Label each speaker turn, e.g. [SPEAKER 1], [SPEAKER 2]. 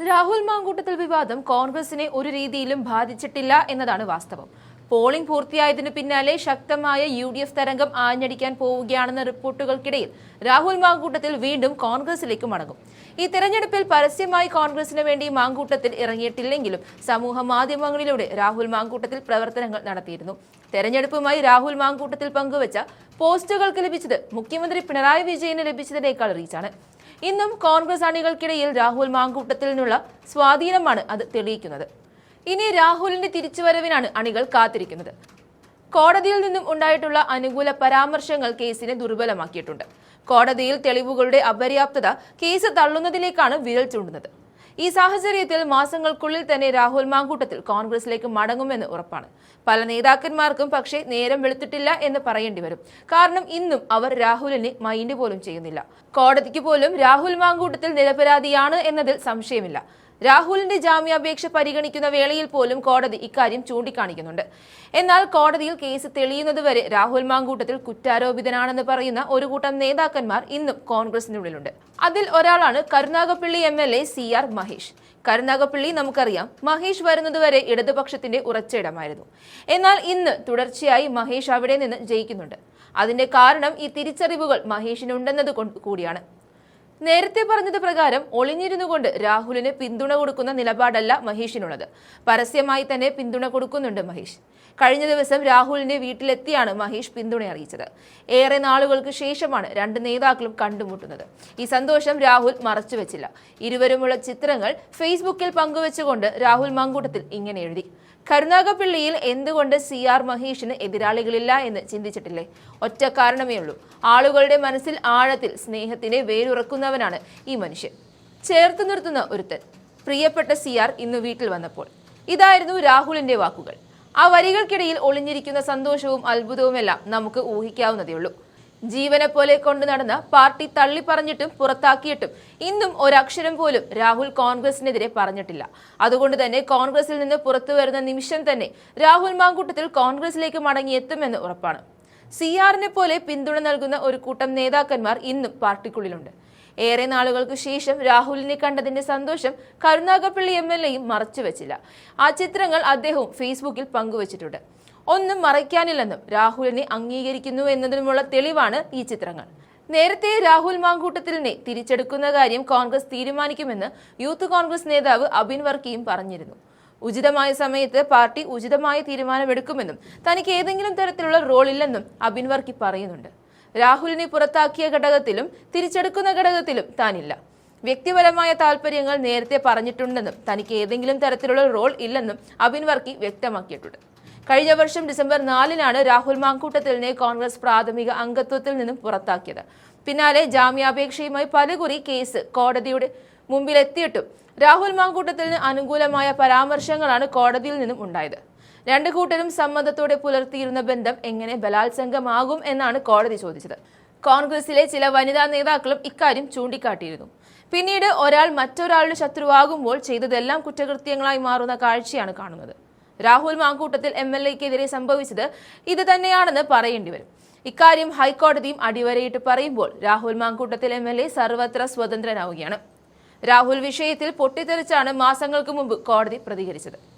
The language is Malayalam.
[SPEAKER 1] രാഹുൽ മാങ്കൂട്ടത്തിൽ വിവാദം കോൺഗ്രസിനെ ഒരു രീതിയിലും ബാധിച്ചിട്ടില്ല എന്നതാണ് വാസ്തവം. പോളിംഗ് പൂർത്തിയായതിനു പിന്നാലെ ശക്തമായ UDF തരംഗം ആഞ്ഞടിക്കാൻ പോവുകയാണെന്ന റിപ്പോർട്ടുകൾക്കിടയിൽ രാഹുൽ മാങ്കൂട്ടത്തിൽ വീണ്ടും കോൺഗ്രസിലേക്ക് മടങ്ങും. ഈ തെരഞ്ഞെടുപ്പിൽ പരസ്യമായി കോൺഗ്രസിന് വേണ്ടി മാങ്കൂട്ടത്തിൽ ഇറങ്ങിയിട്ടില്ലെങ്കിലും സമൂഹ മാധ്യമങ്ങളിലൂടെ രാഹുൽ മാങ്കൂട്ടത്തിൽ പ്രവർത്തനങ്ങൾ നടത്തിയിരുന്നു. തെരഞ്ഞെടുപ്പുമായി രാഹുൽ മാങ്കൂട്ടത്തിൽ പങ്കുവച്ച പോസ്റ്റുകൾക്ക് ലഭിച്ചത് മുഖ്യമന്ത്രി പിണറായി വിജയന് ലഭിച്ചതിനേക്കാൾ റീച്ചാണ്. ഇന്നും കോൺഗ്രസ് അണികൾക്കിടയിൽ രാഹുൽ മാങ്കൂട്ടത്തിനുള്ള സ്വാധീനമാണ് അത് തെളിയിക്കുന്നത്. ഇനി രാഹുലിന്റെ തിരിച്ചുവരവിനാണ് അണികൾ കാത്തിരിക്കുന്നത്. കോടതിയിൽ നിന്നും ഉണ്ടായിട്ടുള്ള അനുകൂല പരാമർശങ്ങൾ കേസിനെ ദുർബലമാക്കിയിട്ടുണ്ട്. കോടതിയിൽ തെളിവുകളുടെ അപര്യാപ്തത കേസ് തള്ളുന്നതിലേക്കാണ് വിരൽ ചൂണ്ടുന്നത്. ഈ സാഹചര്യത്തിൽ മാസങ്ങൾക്കുള്ളിൽ തന്നെ രാഹുൽ മാങ്കൂട്ടത്തിൽ കോൺഗ്രസിലേക്ക് മടങ്ങുമെന്ന് ഉറപ്പാണ്. പല നേതാക്കന്മാർക്കും പക്ഷേ നേരം വെളുത്തിട്ടില്ല എന്ന് പറയേണ്ടി വരും. കാരണം ഇന്നും അവർ രാഹുലിനെ മൈൻഡ് പോലും ചെയ്യുന്നില്ല. കോടതിക്ക് പോലും രാഹുൽ മാങ്കൂട്ടത്തിൽ നിരപരാധിയാണ് എന്നതിൽ സംശയമില്ല. രാഹുലിന്റെ ജാമ്യാപേക്ഷ പരിഗണിക്കുന്ന വേളയിൽ പോലും കോടതി ഇക്കാര്യം ചൂണ്ടിക്കാണിക്കുന്നുണ്ട്. എന്നാൽ കോടതിയിൽ കേസ് തെളിയുന്നതുവരെ രാഹുൽ മാങ്കൂട്ടത്തിൽ കുറ്റാരോപിതനാണെന്ന് പറയുന്ന ഒരു കൂട്ടം നേതാക്കന്മാർ ഇന്നും കോൺഗ്രസിനുള്ളിലുണ്ട്. അതിൽ ഒരാളാണ് കരുനാഗപ്പള്ളി MLA CR മഹേഷ്. കരുനാഗപ്പള്ളി നമുക്കറിയാം, മഹേഷ് വരുന്നതുവരെ ഇടതുപക്ഷത്തിന്റെ ഉറച്ച ഇടമായിരുന്നു. എന്നാൽ ഇന്ന് തുടർച്ചയായി മഹേഷ് അവിടെ നിന്ന് ജയിക്കുന്നുണ്ട്. അതിന്റെ കാരണം ഈ തിരിച്ചറിവുകൾ മഹേഷിനുണ്ടെന്നത് കൂടിയാണ്. നേരത്തെ പറഞ്ഞത് പ്രകാരം ഒളിഞ്ഞിരുന്നുകൊണ്ട് രാഹുലിന് പിന്തുണ കൊടുക്കുന്ന നിലപാടല്ല മഹേഷിനുള്ളത്. പരസ്യമായി തന്നെ പിന്തുണ കൊടുക്കുന്നുണ്ട് മഹേഷ്. കഴിഞ്ഞ ദിവസം രാഹുലിന്റെ വീട്ടിലെത്തിയാണ് മഹേഷ് പിന്തുണ അറിയിച്ചത്. ഏറെ നാളുകൾക്ക് ശേഷമാണ് രണ്ട് നേതാക്കളും കണ്ടുമുട്ടുന്നത്. ഈ സന്തോഷം രാഹുൽ മറച്ചുവെച്ചില്ല. ഇരുവരുമുള്ള ചിത്രങ്ങൾ ഫേസ്ബുക്കിൽ പങ്കുവെച്ചുകൊണ്ട് രാഹുൽ മാങ്കൂട്ടത്തിൽ ഇങ്ങനെ എഴുതി: കരുനാഗപ്പള്ളിയിൽ എന്തുകൊണ്ട് CR മഹേഷിന് എതിരാളികളില്ല എന്ന് ചിന്തിച്ചിട്ടില്ലേ? ഒറ്റ കാരണമേ ഉള്ളൂ, ആളുകളുടെ മനസ്സിൽ ആഴത്തിൽ സ്നേഹത്തിനെ വേരുറക്കുന്നവനാണ് ഈ മനുഷ്യൻ. ചേർത്ത് നിർത്തുന്ന ഒരുത്തൻ. പ്രിയപ്പെട്ട CR ഇന്ന് വീട്ടിൽ വന്നപ്പോൾ ഇതായിരുന്നു രാഹുലിന്റെ വാക്കുകൾ. ആ വരികൾക്കിടയിൽ ഒളിഞ്ഞിരിക്കുന്ന സന്തോഷവും അത്ഭുതവുമെല്ലാം നമുക്ക് ഊഹിക്കാവുന്നതേ ഉള്ളൂ. ജീവനെ പോലെ കൊണ്ടു നടന്ന പാർട്ടി തള്ളി പറഞ്ഞിട്ടും പുറത്താക്കിയിട്ടും ഇന്നും ഒരക്ഷരം പോലും രാഹുൽ കോൺഗ്രസിനെതിരെ പറഞ്ഞിട്ടില്ല. അതുകൊണ്ട് തന്നെ കോൺഗ്രസിൽ നിന്ന് പുറത്തു വരുന്ന നിമിഷം തന്നെ രാഹുൽ മാങ്കൂട്ടത്തിൽ കോൺഗ്രസിലേക്ക് മടങ്ങിയെത്തുമെന്ന് ഉറപ്പാണ്. CRനെ പോലെ പിന്തുണ നൽകുന്ന ഒരു കൂട്ടം നേതാക്കന്മാർ ഇന്നും പാർട്ടിക്കുള്ളിലുണ്ട്. ഏറെ നാളുകൾക്ക് ശേഷം രാഹുലിനെ കണ്ടതിന്റെ സന്തോഷം കരുനാഗപ്പള്ളി MLAയും മറച്ചുവെച്ചില്ല. ആ ചിത്രങ്ങൾ അദ്ദേഹവും ഫേസ്ബുക്കിൽ പങ്കുവച്ചിട്ടുണ്ട്. ഒന്നും മറയ്ക്കാനില്ലെന്നും രാഹുലിനെ അംഗീകരിക്കുന്നു എന്നതിനുമുള്ള തെളിവാണ് ഈ ചിത്രങ്ങൾ. നേരത്തെ രാഹുൽ മാങ്കൂട്ടത്തിലിനെ തിരിച്ചെടുക്കുന്ന കാര്യം കോൺഗ്രസ് തീരുമാനിക്കുമെന്ന് യൂത്ത് കോൺഗ്രസ് നേതാവ് അബിൻ വർക്കിയും പറഞ്ഞിരുന്നു. ഉചിതമായ സമയത്ത് പാർട്ടി ഉചിതമായ തീരുമാനമെടുക്കുമെന്നും തനിക്ക് ഏതെങ്കിലും തരത്തിലുള്ള റോൾ ഇല്ലെന്നും അബിൻ വർക്കി പറയുന്നുണ്ട്. രാഹുലിനെ പുറത്താക്കിയ ഘടകത്തിലും തിരിച്ചെടുക്കുന്ന ഘടകത്തിലും താനില്ല. വ്യക്തിപരമായ താല്പര്യങ്ങൾ നേരത്തെ പറഞ്ഞിട്ടുണ്ടെന്നും തനിക്ക് ഏതെങ്കിലും തരത്തിലുള്ള റോൾ ഇല്ലെന്നും അബിൻ വർക്കി വ്യക്തമാക്കിയിട്ടുണ്ട്. കഴിഞ്ഞ വർഷം ഡിസംബർ 4-നാണ് രാഹുൽ മാങ്കൂട്ടത്തിലിനെ കോൺഗ്രസ് പ്രാഥമിക അംഗത്വത്തിൽ നിന്നും പുറത്താക്കിയത്. പിന്നാലെ ജാമ്യാപേക്ഷയുമായി പലകുറി കേസ് കോടതിയുടെ മുമ്പിലെത്തിയിട്ടും രാഹുൽ മാങ്കൂട്ടത്തിന് അനുകൂലമായ പരാമർശങ്ങളാണ് കോടതിയിൽ നിന്നും ഉണ്ടായത്. രണ്ടു കൂട്ടരും സമ്മതത്തോടെ പുലർത്തിയിരുന്ന ബന്ധം എങ്ങനെ ബലാത്സംഗമാകും എന്നാണ് കോടതി ചോദിച്ചത്. കോൺഗ്രസിലെ ചില വനിതാ നേതാക്കളും ഇക്കാര്യം ചൂണ്ടിക്കാട്ടിയിരുന്നു. പിന്നീട് ഒരാൾ മറ്റൊരാളുടെ ശത്രുവാകുമ്പോൾ ചെയ്തതെല്ലാം കുറ്റകൃത്യങ്ങളായി മാറുന്ന കാഴ്ചയാണ് കാണുന്നത്. രാഹുൽ മാങ്കൂട്ടത്തിൽ MLAക്കെതിരെ സംഭവിച്ചത് ഇത് തന്നെയാണെന്ന് പറയേണ്ടി വരും. ഇക്കാര്യം ഹൈക്കോടതിയും അടിവരയിട്ട് പറയുമ്പോൾ രാഹുൽ മാങ്കൂട്ടത്തിൽ MLA സർവത്ര സ്വതന്ത്രനാവുകയാണ്. രാഹുൽ വിഷയത്തിൽ പൊട്ടിത്തെറിച്ചാണ് മാസങ്ങൾക്ക് മുമ്പ് കോടതി പ്രതികരിച്ചത്.